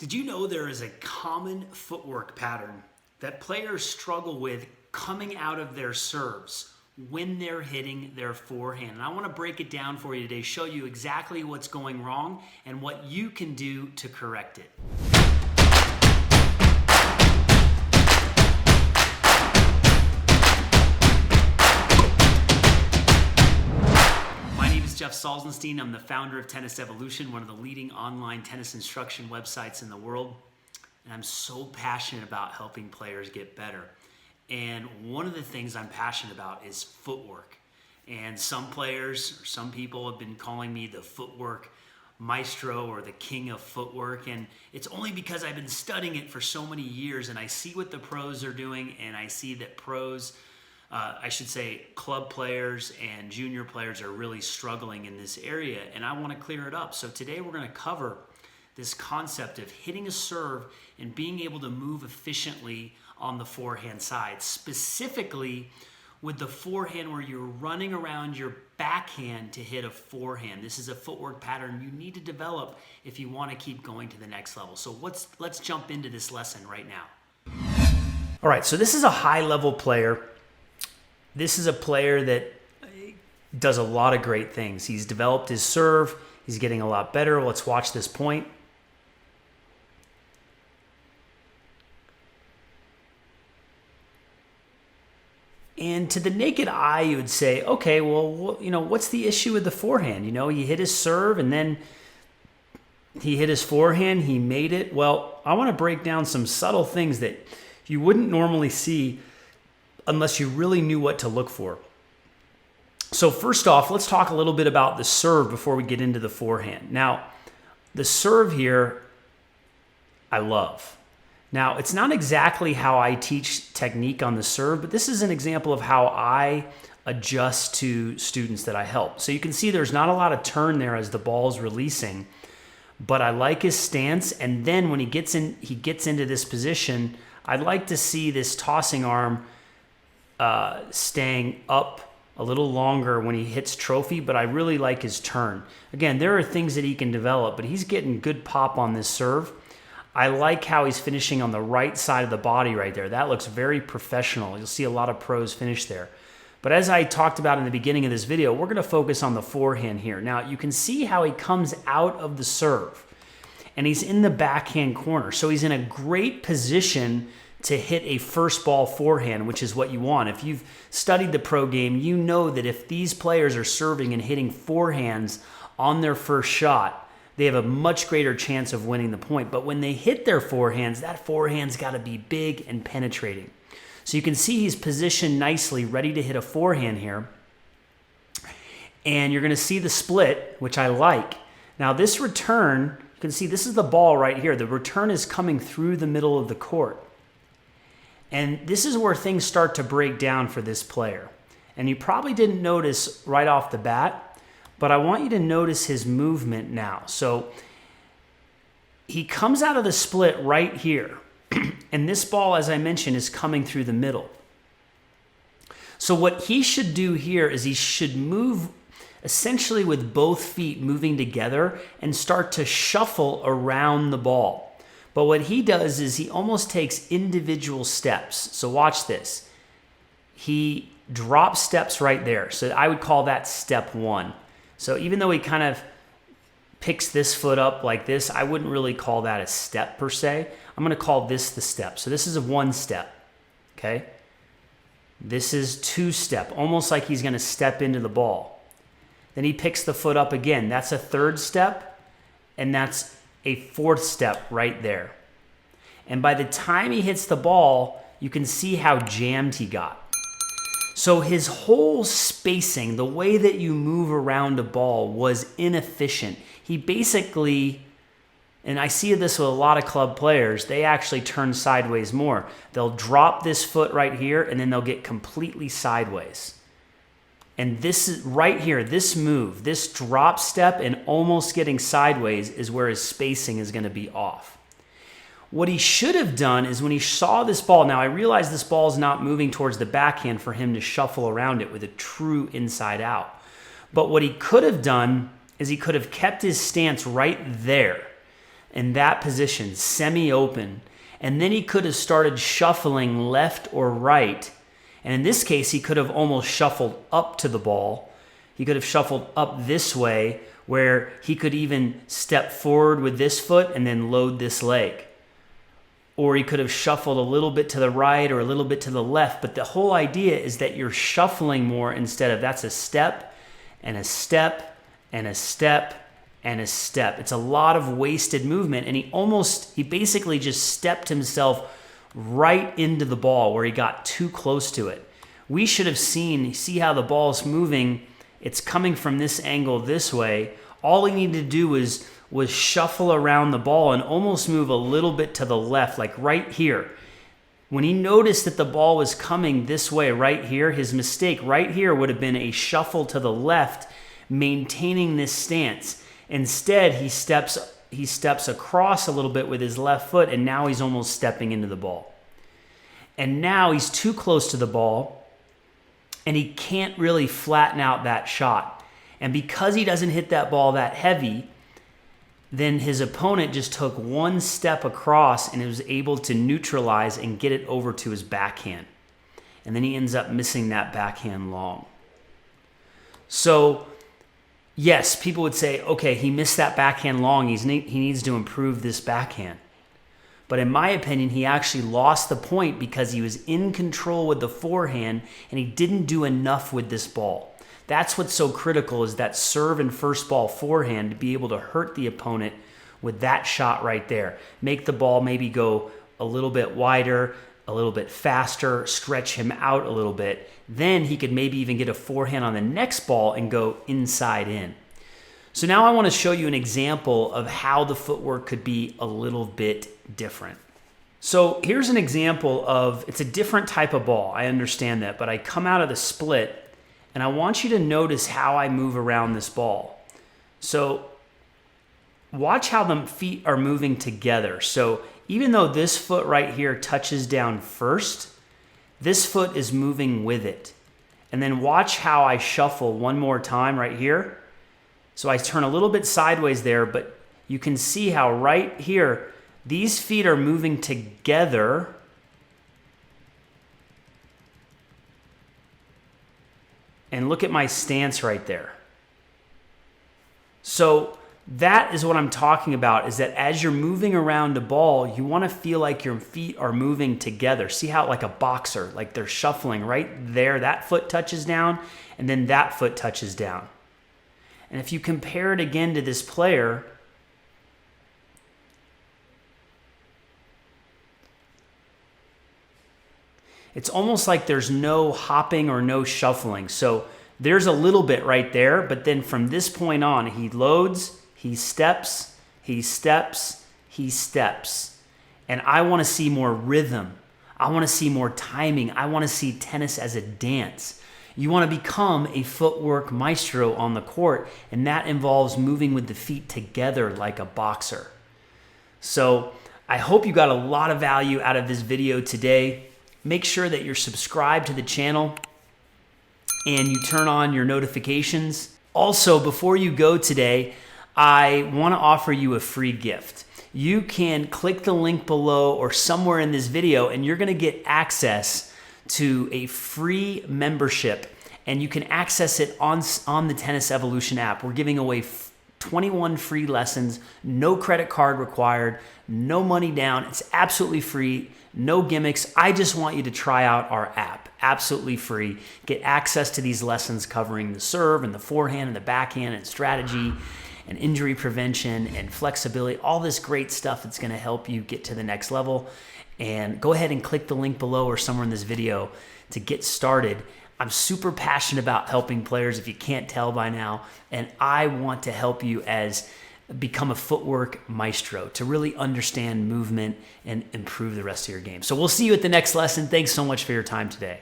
Did you know there is a common footwork pattern that players struggle with coming out of their serves when they're hitting their forehand? And I want to break it down for you today, show you exactly what's going wrong and what you can do to correct it. Jeff Salzenstein. I'm the founder of Tennis Evolution, one of the leading online tennis instruction websites in the world. And I'm so passionate about helping players get better. And one of the things I'm passionate about is footwork. And some players, or some people have been calling me the footwork maestro or the king of footwork. And it's only because I've been studying it for so many years and I see what the pros are doing, and I see that club players and junior players are really struggling in this area, and I want to clear it up. So today we're going to cover this concept of hitting a serve and being able to move efficiently on the forehand side, specifically with the forehand where you're running around your backhand to hit a forehand. This is a footwork pattern you need to develop if you want to keep going to the next level. So let's jump into this lesson right now. All right, so this is a high-level player. This is a player that does a lot of great things. He's developed his serve. He's getting a lot better. Let's watch this point. And to the naked eye, you would say, okay, well, what's the issue with the forehand? He hit his serve and then he hit his forehand. He made it. Well, I want to break down some subtle things that you wouldn't normally see unless you really knew what to look for. So first off, let's talk a little bit about the serve before we get into the forehand. Now, the serve here, I love. Now, it's not exactly how I teach technique on the serve, but this is an example of how I adjust to students that I help. So you can see there's not a lot of turn there as the ball's releasing, but I like his stance. And then when he gets into this position, I'd like to see this tossing arm staying up a little longer when he hits trophy, but I really like his turn. Again, there are things that he can develop, but he's getting good pop on this serve. I like how he's finishing on the right side of the body right there. That looks very professional. You'll see a lot of pros finish there. But as I talked about in the beginning of this video, we're going to focus on the forehand here. Now, you can see how he comes out of the serve, and he's in the backhand corner. So he's in a great position to hit a first ball forehand, which is what you want. If you've studied the pro game, you know that if these players are serving and hitting forehands on their first shot, they have a much greater chance of winning the point. But when they hit their forehands, that forehand's got to be big and penetrating. So you can see he's positioned nicely, ready to hit a forehand here. And you're going to see the split, which I like. Now this return, you can see this is the ball right here. The return is coming through the middle of the court. And this is where things start to break down for this player. And you probably didn't notice right off the bat, but I want you to notice his movement now. So he comes out of the split right here. And this ball, as I mentioned, is coming through the middle. So what he should do here is he should move essentially with both feet moving together and start to shuffle around the ball. But what he does is he almost takes individual steps. So watch this. He drops steps right there. So I would call that step one. So even though he kind of picks this foot up like this, I wouldn't really call that a step per se. I'm going to call this the step. So this is a one step, okay? This is two step, almost like he's going to step into the ball. Then he picks the foot up again. That's a third step, and that's a fourth step right there. And by the time he hits the ball, you can see how jammed he got. So his whole spacing, the way that you move around a ball, was inefficient. He basically, and I see this with a lot of club players, they actually turn sideways more. They'll drop this foot right here, and then they'll get completely sideways. And this is right here, this move, this drop step and almost getting sideways is where his spacing is going to be off. What he should have done is when he saw this ball, now I realize this ball is not moving towards the backhand for him to shuffle around it with a true inside out. But what he could have done is he could have kept his stance right there. in that position, semi-open, and then he could have started shuffling left or right. And in this case, he could have almost shuffled up to the ball. He could have shuffled up this way, where he could even step forward with this foot and then load this leg. Or he could have shuffled a little bit to the right or a little bit to the left. But the whole idea is that you're shuffling more instead of that's a step and a step and a step and a step. It's a lot of wasted movement. And he basically just stepped himself right into the ball where he got too close to it. We should have see how the ball's moving. It's coming from this angle this way. All he needed to do was shuffle around the ball and almost move a little bit to the left, like right here. When he noticed that the ball was coming this way right here, his mistake right here would have been a shuffle to the left, maintaining this stance. Instead, he steps across a little bit with his left foot, and now he's almost stepping into the ball. And now he's too close to the ball, and he can't really flatten out that shot. And because he doesn't hit that ball that heavy, then his opponent just took one step across and was able to neutralize and get it over to his backhand. And then he ends up missing that backhand long. So, yes, people would say, okay, he missed that backhand long. He needs to improve this backhand. But in my opinion, he actually lost the point because he was in control with the forehand and he didn't do enough with this ball. That's what's so critical, is that serve and first ball forehand, to be able to hurt the opponent with that shot right there. Make the ball maybe go a little bit wider, a little bit faster, stretch him out a little bit. Then he could maybe even get a forehand on the next ball and go inside in. So now I want to show you an example of how the footwork could be a little bit different. So here's an example of, it's a different type of ball. I understand that, but I come out of the split and I want you to notice how I move around this ball. So watch how the feet are moving together. So even though this foot right here touches down first, this foot is moving with it. And then watch how I shuffle one more time right here. So I turn a little bit sideways there, but you can see how right here, these feet are moving together. And look at my stance right there. So that is what I'm talking about, is that as you're moving around the ball, you want to feel like your feet are moving together. See how, like a boxer, like they're shuffling right there. That foot touches down, and then that foot touches down. And if you compare it again to this player, it's almost like there's no hopping or no shuffling. So there's a little bit right there, but then from this point on, he loads, he steps, he steps, he steps. And I want to see more rhythm. I want to see more timing. I want to see tennis as a dance. You want to become a footwork maestro on the court, and that involves moving with the feet together like a boxer. So I hope you got a lot of value out of this video today. Make sure that you're subscribed to the channel and you turn on your notifications. Also, before you go today, I want to offer you a free gift. You can click the link below or somewhere in this video, and you're going to get access to a free membership, and you can access it on the Tennis Evolution app. We're giving away 21 free lessons, no credit card required, no money down. It's absolutely free, no gimmicks. I just want you to try out our app, absolutely free. Get access to these lessons covering the serve and the forehand and the backhand and strategy and injury prevention and flexibility, all this great stuff that's going to help you get to the next level. And go ahead and click the link below or somewhere in this video to get started. I'm super passionate about helping players, if you can't tell by now, and I want to help you become a footwork maestro, to really understand movement and improve the rest of your game. So we'll see you at the next lesson. Thanks so much for your time today.